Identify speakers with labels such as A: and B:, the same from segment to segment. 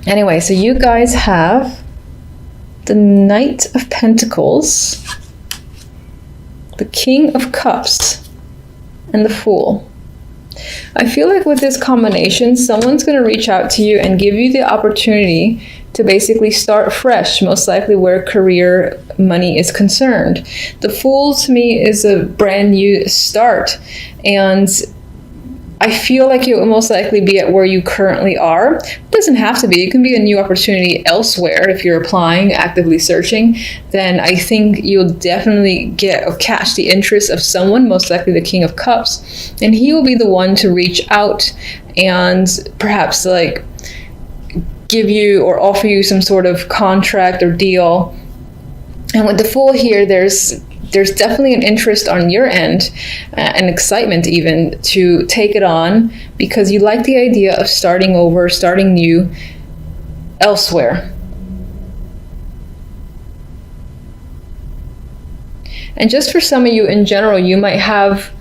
A: Anyway, so you guys have the Knight of Pentacles, the King of Cups, and the Fool. I feel like with this combination, someone's going to reach out to you and give you the opportunity to basically start fresh, most likely where career money is concerned. The Fool to me is a brand new start, and I feel like it will most likely be at where you currently are. It doesn't have to be. It can be a new opportunity elsewhere. If you're applying, actively searching, then I think you'll definitely get or catch the interest of someone, most likely the King of Cups, and he will be the one to reach out and perhaps like give you or offer you some sort of contract or deal. And with the Fool here, there's definitely an interest on your end, and excitement even, to take it on because you like the idea of starting over, starting new elsewhere. And just for some of you in general, you might have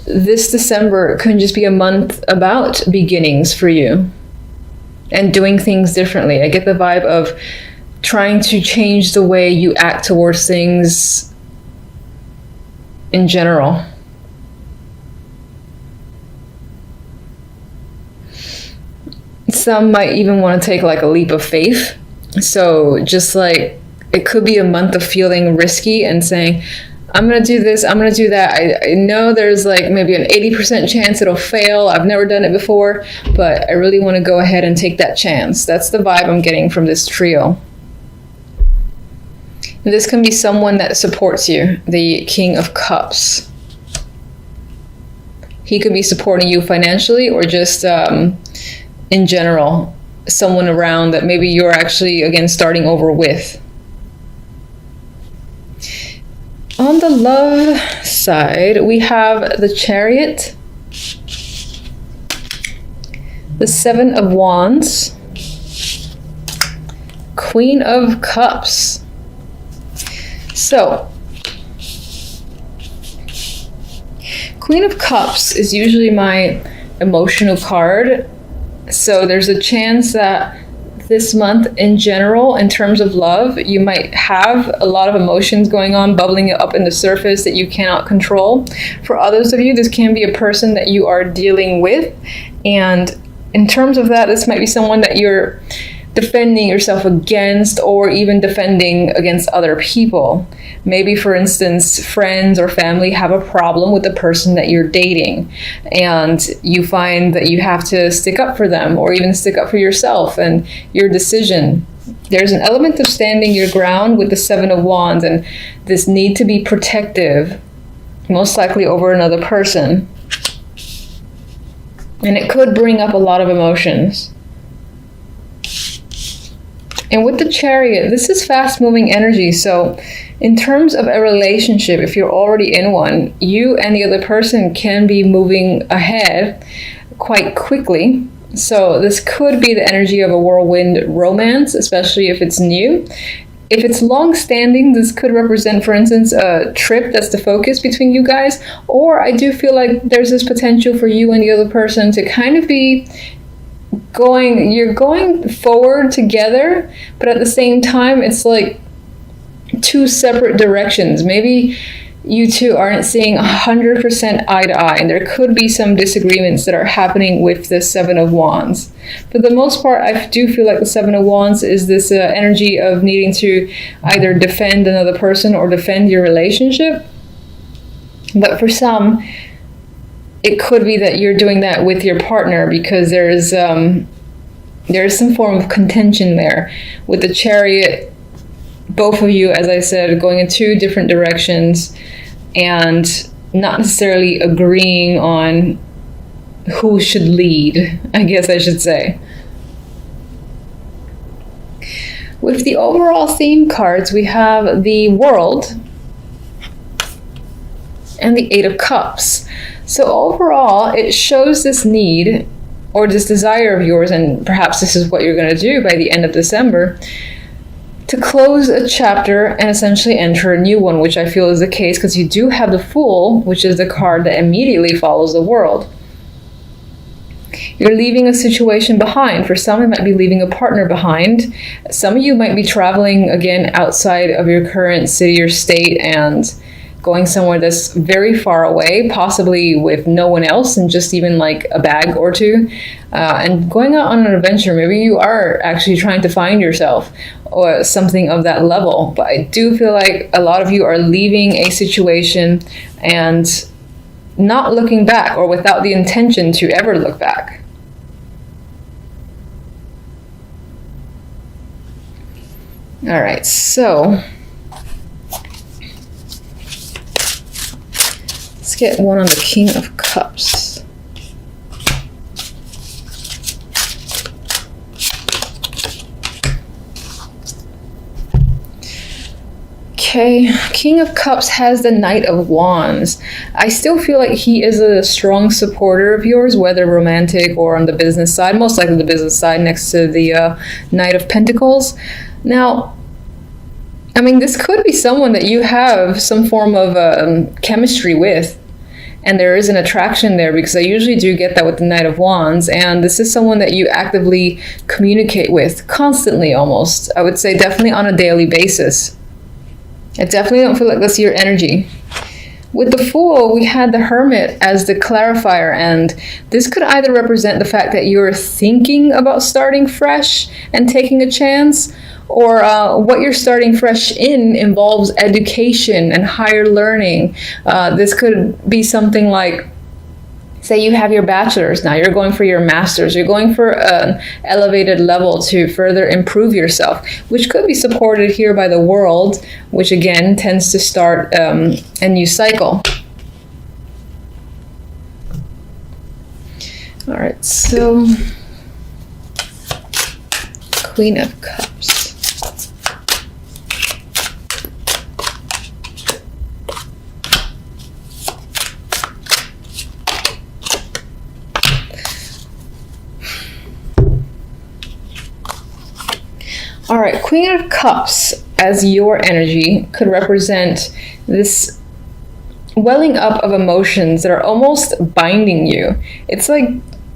A: this December could just be a month about beginnings for you and doing things differently. I get the vibe of trying to change the way you act towards things in general. Some might even want to take like a leap of faith. So just like it could be a month of feeling risky and saying, I'm going to do this, I'm going to do that. I know there's like maybe an 80% chance it'll fail. I've never done it before, but I really want to go ahead and take that chance. That's the vibe I'm getting from this trio. This can be someone that supports you, the King of Cups. He could be supporting you financially or just in general, someone around that maybe you're actually, again, starting over with. On the love side, we have the Chariot, the Seven of Wands, Queen of Cups. So, Queen of Cups is usually my emotional card. So there's a chance that this month in general, in terms of love, you might have a lot of emotions going on, bubbling up in the surface that you cannot control. For others of you, this can be a person that you are dealing with. And in terms of that, this might be someone that you're defending yourself against, or even defending against other people. Maybe, for instance, friends or family have a problem with the person that you're dating, and you find that you have to stick up for them, or even stick up for yourself and your decision. There's an element of standing your ground with the Seven of Wands, and this need to be protective, most likely over another person. And it could bring up a lot of emotions. And with the Chariot, this is fast-moving energy. So in terms of a relationship, if you're already in one, you and the other person can be moving ahead quite quickly. So this could be the energy of a whirlwind romance, especially if it's new. If it's long-standing, this could represent, for instance, a trip that's the focus between you guys. Or I do feel like there's this potential for you and the other person to kind of be you're going forward together, but at the same time, it's like two separate directions. Maybe you two aren't seeing 100% eye to eye, and there could be some disagreements that are happening with the Seven of Wands. For the most part, I do feel like the Seven of Wands is this energy of needing to either defend another person or defend your relationship. But for some, it could be that you're doing that with your partner because there's some form of contention there. With the Chariot, both of you, as I said, going in two different directions and not necessarily agreeing on who should lead, I guess I should say. With the overall theme cards, we have the World and the Eight of Cups. So overall, it shows this need or this desire of yours, and perhaps this is what you're going to do by the end of December, to close a chapter and essentially enter a new one, which I feel is the case because you do have the Fool, which is the card that immediately follows the World. You're leaving a situation behind. For some, it might be leaving a partner behind. Some of you might be traveling, again, outside of your current city or state and going somewhere that's very far away, possibly with no one else and just even like a bag or two, and going out on an adventure. Maybe you are actually trying to find yourself or something of that level. But I do feel like a lot of you are leaving a situation and not looking back, or without the intention to ever look back. All right, so let's get one on the King of Cups. Okay, King of Cups has the Knight of Wands. I still feel like he is a strong supporter of yours, whether romantic or on the business side, most likely the business side next to the Knight of Pentacles. Now, I mean, this could be someone that you have some form of chemistry with, and there is an attraction there, because I usually do get that with the Knight of Wands, and this is someone that you actively communicate with constantly, almost. I would say definitely on a daily basis. I definitely don't feel like that's your energy. With the Fool, we had the Hermit as the clarifier, and this could either represent the fact that you're thinking about starting fresh and taking a chance, or what you're starting fresh in involves education and higher learning. This could be something like, say you have your bachelor's, now you're going for your master's, you're going for an elevated level to further improve yourself, which could be supported here by the World, which again tends to start a new cycle. All right, so Queen of Cups. All right, Queen of Cups as your energy could represent this welling up of emotions that are almost binding you. It's like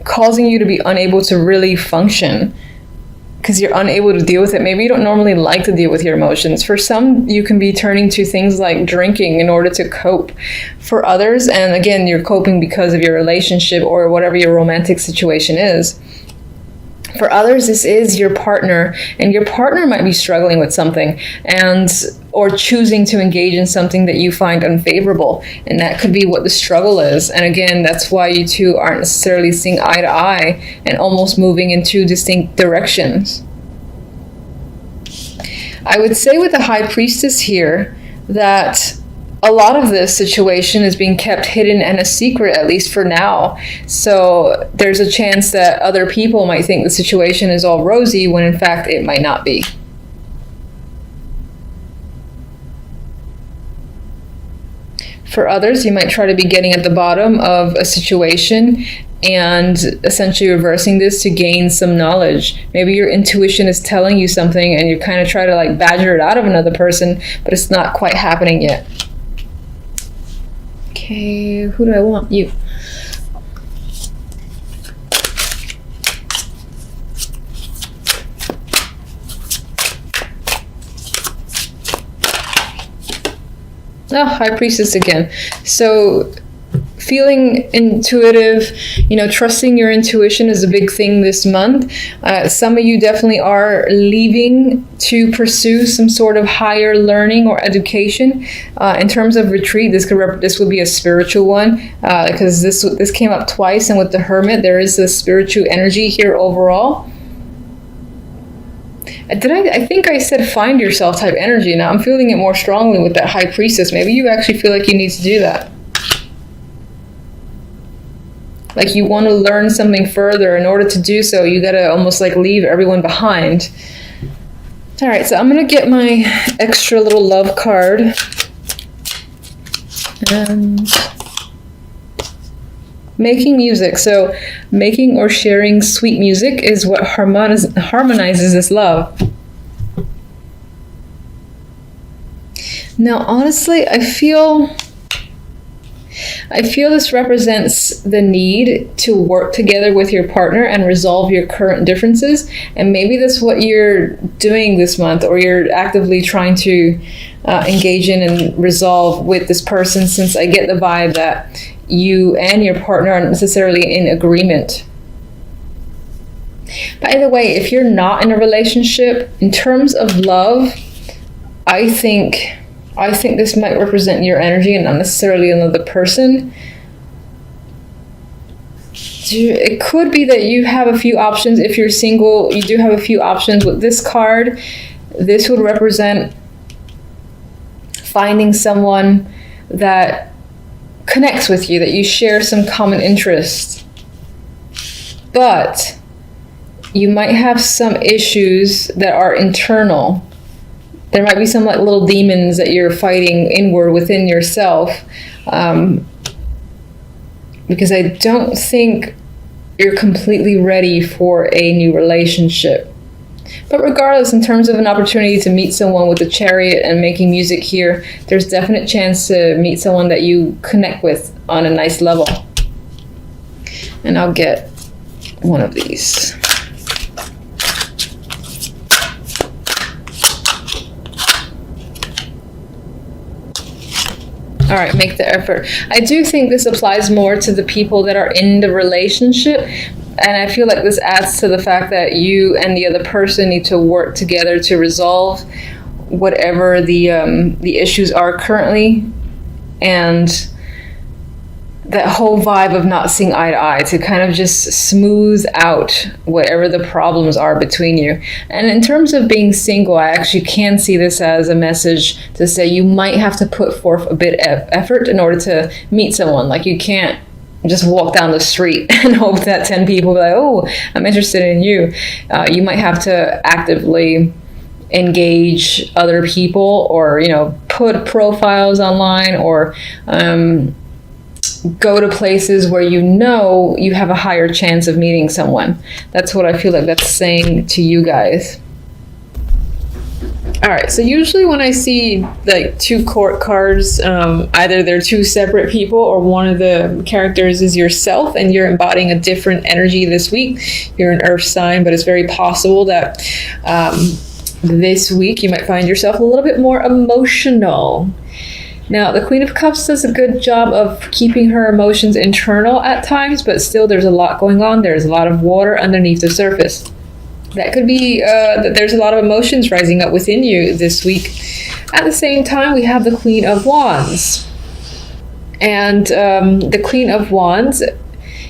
A: causing you to be unable to really function because you're unable to deal with it. Maybe you don't normally like to deal with your emotions. For some, you can be turning to things like drinking in order to cope. For others, and again, you're coping because of your relationship or whatever your romantic situation is. For others, this is your partner, and your partner might be struggling with something or choosing to engage in something that you find unfavorable, and that could be what the struggle is. And again, that's why you two aren't necessarily seeing eye to eye and almost moving in two distinct directions. I would say with the High Priestess here that a lot of this situation is being kept hidden and a secret, at least for now. So there's a chance that other people might think the situation is all rosy when in fact it might not be. For others, you might try to be getting at the bottom of a situation and essentially reversing this to gain some knowledge. Maybe your intuition is telling you something and you kind of try to like badger it out of another person, but it's not quite happening yet. Okay, who do I want? You. Oh, High Priestess again. So feeling intuitive, trusting your intuition is a big thing this month. Some of you definitely are leaving to pursue some sort of higher learning or education. In terms of retreat, this would be a spiritual one, because this came up twice, and with the Hermit, there is a spiritual energy here overall. I think I said find yourself type energy. Now I'm feeling it more strongly with that High Priestess. Maybe you actually feel like you need to do that. Like you want to learn something further. In order to do so, you gotta almost like leave everyone behind. All right, so I'm gonna get my extra little love card. And making music. So making or sharing sweet music is what harmonizes this love. Now, honestly, I feel I feel this represents the need to work together with your partner and resolve your current differences. And maybe that's what you're doing this month, or you're actively trying to engage in and resolve with this person, since I get the vibe that you and your partner aren't necessarily in agreement. By the way, if you're not in a relationship, in terms of love, I think this might represent your energy and not necessarily another person. It could be that you have a few options. If you're single, you do have a few options. With this card, this would represent finding someone that connects with you, that you share some common interests. But you might have some issues that are internal. There might be some like little demons that you're fighting inward within yourself, because I don't think you're completely ready for a new relationship. But regardless, in terms of an opportunity to meet someone with the Chariot and making music here, there's definite chance to meet someone that you connect with on a nice level. And I'll get one of these. All right, make the effort. I do think this applies more to the people that are in the relationship. And I feel like this adds to the fact that you and the other person need to work together to resolve whatever the issues are currently. And that whole vibe of not seeing eye to eye, to kind of just smooth out whatever the problems are between you. And in terms of being single, I actually can see this as a message to say you might have to put forth a bit of effort in order to meet someone. Like, you can't just walk down the street and hope that 10 people be like, oh, I'm interested in you. You might have to actively engage other people, or, you know, put profiles online, or go to places where you know you have a higher chance of meeting someone. That's what I feel like that's saying to you guys.
B: All right, so usually when I see like two court cards, either they're two separate people, or one of the characters is yourself and you're embodying a different energy this week. You're an earth sign, but it's very possible that this week you might find yourself a little bit more emotional. Now, the Queen of Cups does a good job of keeping her emotions internal at times, but still there's a lot going on. There's a lot of water underneath the surface. That could be that there's a lot of emotions rising up within you this week. At the same time, we have the Queen of Wands. And the Queen of Wands,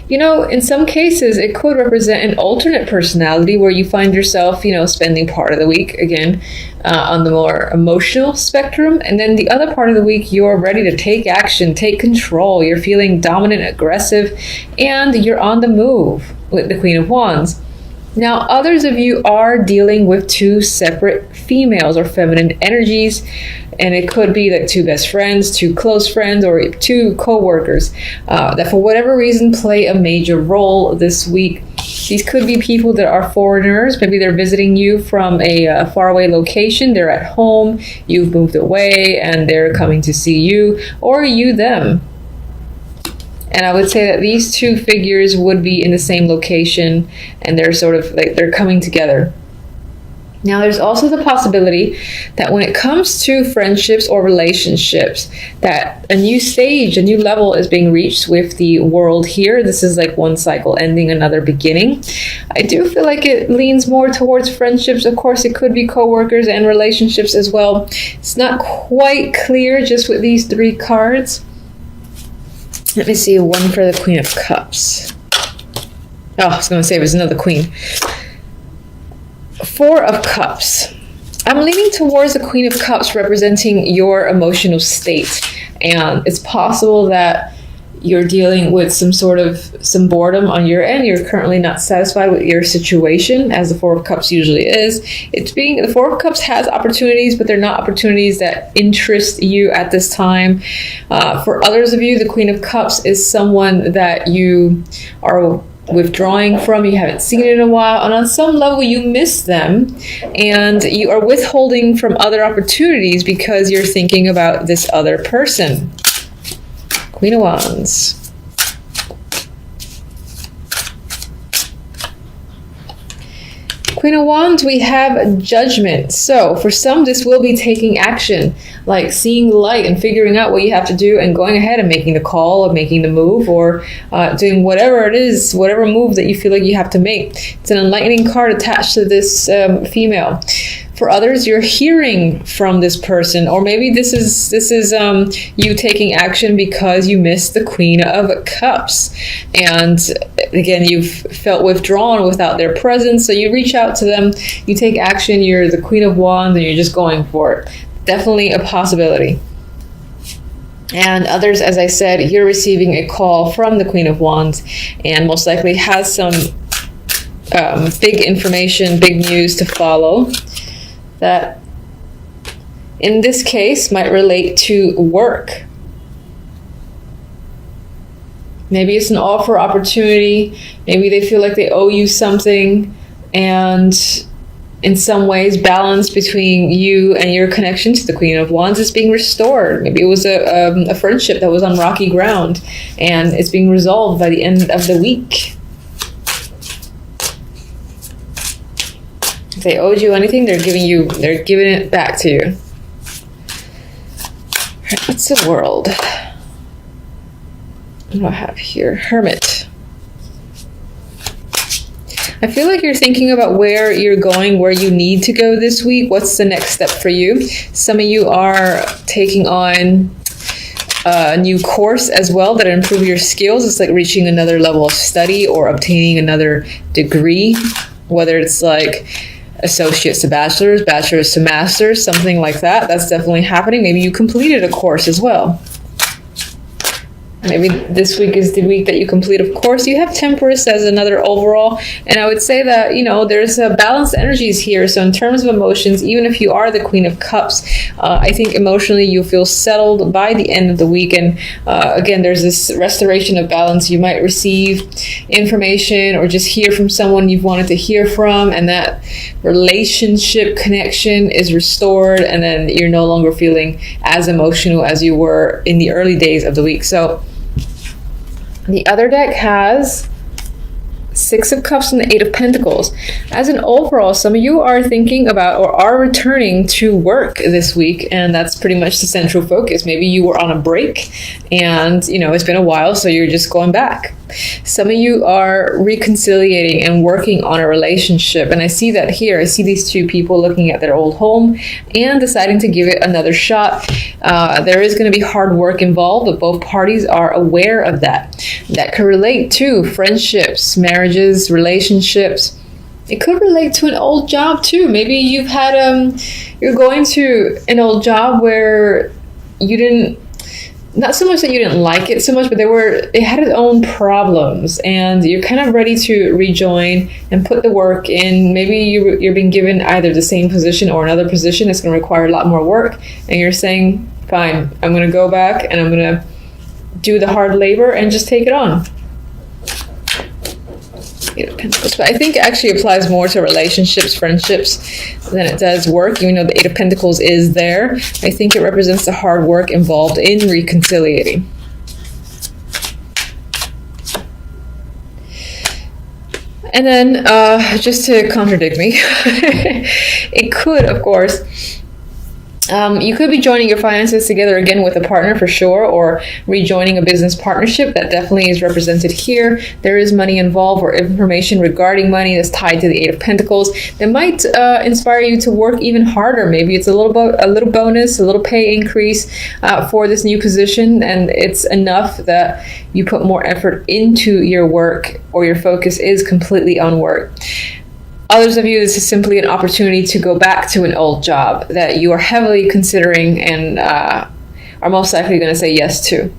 B: you know, in some cases, it could represent an alternate personality where you find yourself, you know, spending part of the week, again, on the more emotional spectrum. And then the other part of the week, you're ready to take action, take control. You're feeling dominant, aggressive, and you're on the move with the Queen of Wands. Now, others of you are dealing with two separate females or feminine energies, and it could be like two best friends, two close friends, or two co-workers that for whatever reason play a major role this week. These could be people that are foreigners. Maybe they're visiting you from a faraway location. They're at home, you've moved away, and they're coming to see you, or you them. And I would say that these two figures would be in the same location, and they're sort of like they're coming together. Now, there's also the possibility that when it comes to friendships or relationships, that a new stage, a new level is being reached with the world here. This is like one cycle ending, another beginning. I do feel like it leans more towards friendships. Of course, it could be coworkers and relationships as well. It's not quite clear just with these three cards. Let me see, one for the Queen of Cups. Oh, I was going to say it was another queen. Four of Cups. I'm leaning towards the Queen of Cups representing your emotional state. And it's possible that you're dealing with some boredom on your end. You're currently not satisfied with your situation, as the Four of Cups usually is. The Four of Cups has opportunities, but they're not opportunities that interest you at this time. For others of you, the Queen of Cups is someone that you are withdrawing from, you haven't seen it in a while, and on some level you miss them, and you are withholding from other opportunities because you're thinking about this other person. Queen of Wands. Queen of Wands, we have Judgment. So for some, this will be taking action, like seeing the light and figuring out what you have to do and going ahead and making the call or making the move, or doing whatever it is, whatever move that you feel like you have to make. It's an enlightening card attached to this female. For others, you're hearing from this person, or maybe this is you taking action because you missed the Queen of Cups, and again, you've felt withdrawn without their presence. So you reach out to them, you take action. You're the Queen of Wands, and you're just going for it. Definitely a possibility. And others, as I said, you're receiving a call from the Queen of Wands, and most likely has some big information, big news to follow, that in this case might relate to work. Maybe it's an offer opportunity. Maybe they feel like they owe you something, and in some ways balance between you and your connection to the Queen of Wands is being restored. Maybe it was a friendship that was on rocky ground, and it's being resolved by the end of the week. If they owed you anything, they're giving it back to you. What's the World? What do I have here? Hermit. I feel like you're thinking about where you're going, where you need to go this week. What's the next step for you? Some of you are taking on a new course as well that improve your skills. It's like reaching another level of study or obtaining another degree, whether it's like associates to bachelor's, bachelor's to master's, something like that. That's definitely happening. Maybe you completed a course as well. Maybe this week is the week that you complete. Of course, you have Temperance as another overall. And I would say that, there's a balanced energies here. So in terms of emotions, even if you are the Queen of Cups, I think emotionally you feel settled by the end of the week. And again, there's this restoration of balance. You might receive information or just hear from someone you've wanted to hear from, and that relationship connection is restored. And then you're no longer feeling as emotional as you were in the early days of the week. So the other deck has Six of Cups and the Eight of Pentacles. As an overall, some of you are thinking about or are returning to work this week, and that's pretty much the central focus. Maybe you were on a break and, it's been a while, so you're just going back. Some of you are reconciliating and working on a relationship, and I see that here. I see these two people looking at their old home and deciding to give it another shot. There is going to be hard work involved, but both parties are aware of that. That could relate to friendships, marriages, relationships. It could relate to an old job too. Maybe you've had you're going to an old job where you didn't, not so much that you didn't like it so much, but it had its own problems, and you're kind of ready to rejoin and put the work in. Maybe you're being given either the same position or another position that's going to require a lot more work, and you're saying, fine, I'm going to go back and I'm going to do the hard labor and just take it on. Eight of Pentacles. But I think it actually applies more to relationships, friendships, than it does work. Even though the Eight of Pentacles is there, I think it represents the hard work involved in reconciliating. And then, just to contradict me, it could, of course, you could be joining your finances together again with a partner for sure, or rejoining a business partnership. That definitely is represented here. There is money involved or information regarding money that's tied to the Eight of Pentacles that might inspire you to work even harder. Maybe it's a little bonus, a little pay increase for this new position, and it's enough that you put more effort into your work, or your focus is completely on work. Others of you, this is simply an opportunity to go back to an old job that you are heavily considering and are most likely going to say yes to.